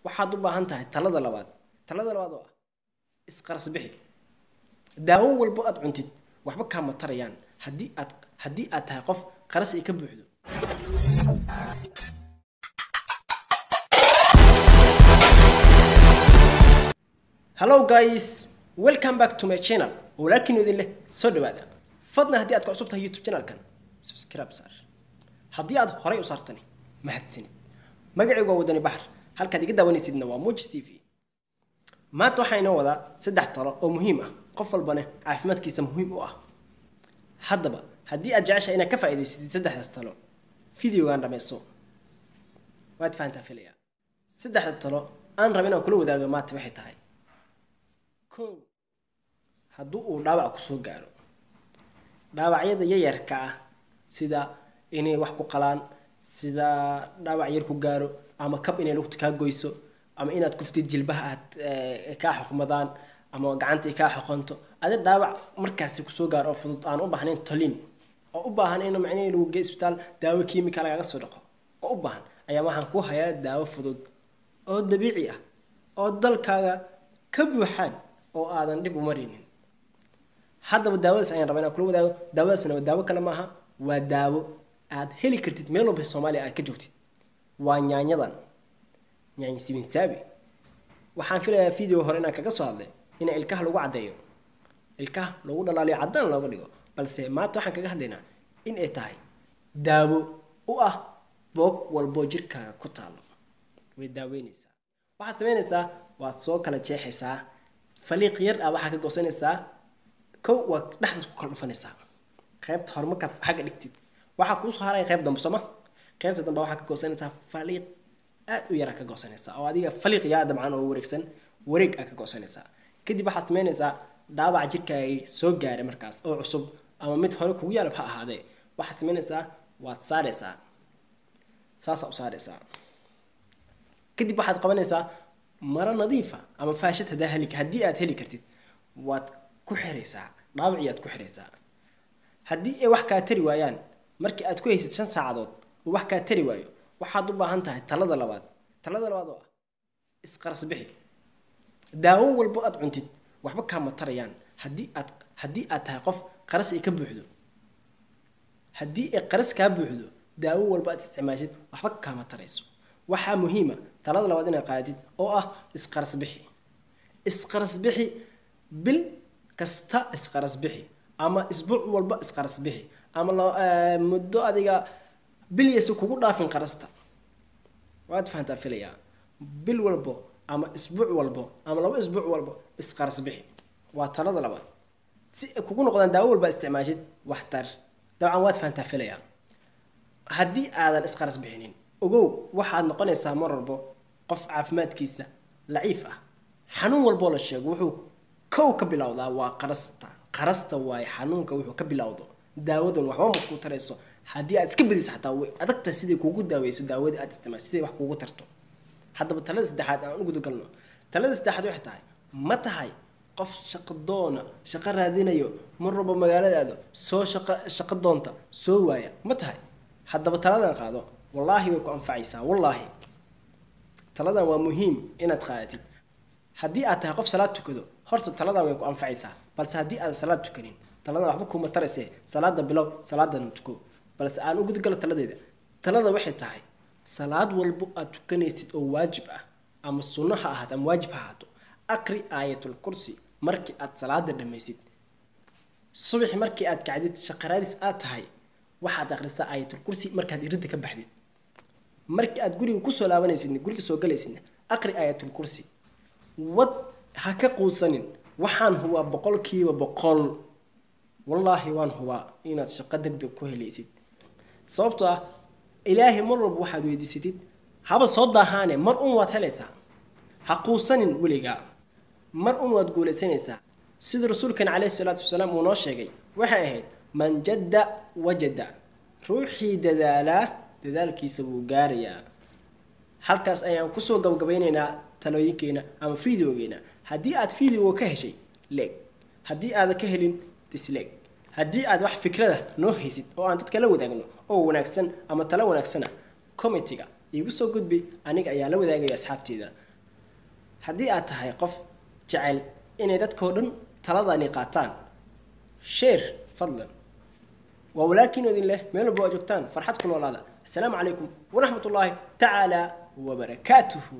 waxaad u baahan tahay talada labaad oo ah isqaras bixi. daawo walba aad cuntid waxba kaama tarayaan haddii aad tahay qof qaras ay ka buuxdo. Hello guys, welcome back to my channel. ولكن idin leh soo dhawaada. fadlan haddii aad ku cusub tahay YouTube channel-kan subscribe saar. haddii aad horay u saartani mahadsanid. magacaygu waa Wadani Bahar. halkaad iga daawanaysidna waa Mojis TV. maanta waxaan inoo wadaa 3 talo oo muhiim ah qof walbana caafimaadkiisa muhiim u ah. haddaba haddii aad jeceshahay inaad ka faa'iidaysid 3 talo videogan dhameyso waad fahantaa filaya. 3 talo aan rabin inaan kula wadaago maanta waxay tahay hadduu uu dhaawac ku soo gaaro dhaawacyada yaryarka ah sida inay wax ku qalaan sida dhaawac yar ku gaaro ama kab inay lugta ka goyso ama inaad kuftid jilbaha aad ka xukumadaan ama gacanta ka xuqanto ada dhaawac markaas ku soo gaaro oo fudud aan u baahnayn taliin oo u baahan in macnaheedu lagu geeyo isbitaal daawo kiimika laga soo dhaqo oo u baahan ayaa waxaan ku hayaa daawo fudud oo dabiici ah oo dalkaaga ka buuxaan oo aadan dib u marinin. haddaba daawadaas ayaan rabaa inaan kula wadaago. daawadaasna waa daawo kale maaha, waa daawo aad heli kartid meel walba Soomaaliya aad ka joogtid. waa yaanyo sibinsabi. waxaan filayaa video hore inaan kaga soo hadlay in ilkaha lagu cadeeyo, ilkaha lagu dhalaaliyo cadaan looga dhigo, balse maanta waxaan kaga hadlaynaa in ay tahay daawo u ah boog walbo jirkaaga ku taalo. way daaweynaysaa. waxaad sameynaysaa waad soo kala jeexaysaa faliiq yar ah waxa ka goosanaysaa kow waa dhaxda ku kala dhufanaysaa qaybta hore marka xagga dhigtid waxa ku soo haray qayb dambe sama qaybta dambe waxa ka goosanaysaa faliiq aad u yar ka goosanaysaa oo adiga faliiq yaa dabcan oo wareegsan wareeg ka goosanaysaa. kadib waxaad sameynaysaa dhaawac jirkaaga soo gaaray markaas oo cusub ama mid hore kugu yaal ha ahaadee waxaad sameynaysaa waad saaraysaa saas u saaraysaa. kadib waxaad qabanaysaa mara nadiifa ama faashad haddii aad heli kartid waad ku xiraysaa dhaawaciyaad ku xiraysaa. haddii ay wax ka tari waayaan markii aad ku haysid 5 saacadood oo wax ka tari waayo waxaad u baahan tahay talada labaad oo ah isqaras bixi. daawo walba aad cuntid waxba kaama tarayaan haddii aad tahay qof qaras ay ka buuxdo. haddii ay qaras ka buuxdo daawo walba aad isticmaashid waxba kaama tarayso. waxaa muhiim ah talada labaad inaad qaadid oo ah isqaras bixi. isqaras bixi bil kasta isqaras bixi ama isbuuc walba isqaras bixi ama muddo adiga bil yeeso kugu dhaafin qarasta. waad fahantaa filaya bil walbo ama isbuuc walbo ama 2 isbuuc walbo isqaras bixi. waa talada labaad si kugu noqdaan daawo walba isticmaashid wax tar. dabcan waad fahantaa filaya haddii aadan isqaras bixinin ogow waxaad noqonaysaa mar walbo qof caafimaadkiisa laciif ah. xanuun walbo la sheego wuxuu kow ka bilowdaa waa qarasta waay xanuunka wuxuu ka bilowdo. daawadan waxba ma ku tarayso haddii aad iska badiso xataa way adagta sidii kugu daaweyso daawadii aad isticmaashay sidii wax kugu tarto. haddaba talada saddexaad aan ugu galno. talada saddexaad waxay tahay ma tahay qof shaqo doona shaqo raadinayo mar walba magaaladaada soo shaqo doonta soo waaya ma tahay. haddaba taladan qaado wallahi way ku anfacaysaa. wallahi taladan waa muhiim inaad qaadatid. haddii aad tahay qof salaad tukado horta taladan way ku anfacaysaa, balse haddii aad salaad tukanin taladan waxba kuma tarayse salaada bilow salaadan tuko. balse aan ugu galo taladeeda. talada waxay tahay salaad walbo aad tukanaysid oo waajib ah ama sunno ha ahaato ama waajib ha ahaato aqri aayatul kursi markii aad salaada dhameysid. subax markii aad kacdid shaqaraadis aad tahay waxaad akhrisaa aayatul kursi markaad irinta ka baxdid. markii aad guriga ku soo laabanaysid guriga soo galaysid aqri aayatul kursi. wad ha ka quusanin waxaan huwa 100% wallahi waan huwa inaad shaqo degdeg ku helaysid. sababtoo ah ilaahi mar walba waxaad weydiisatid haba soo daahaane mar waad helaysaa. ha quusanin weliga mar waad guulaysanaysaa. sida rasuulkan calayhi salaatu wasalaam uu noo sheegay waxay ahayd man jadda wajada. ruuxii dadaalkiisa wuu gaarayaa. halkaas ayaan ku soo gabagabaynaynaa talooyinkeena ama videogeena. haddii aad video ka heshay like, haddii aad ka helin dislike. haddii aad wax fikrada noo haysid oo aan dadka la wadaagno oo wanaagsan ama talo wanaagsana commentiga igu soo gudbi aniga ayaa la wadaagaya asxaabteeda. haddii aad tahay qof jecel inay dadkoo dhan taladani qaataan share fadlan waa walaalkiin idin leh meel walba oo joogtaan farxad ku noolaada assalaamu calaykum waraxmatullaahi tacaala wabarakaatuhu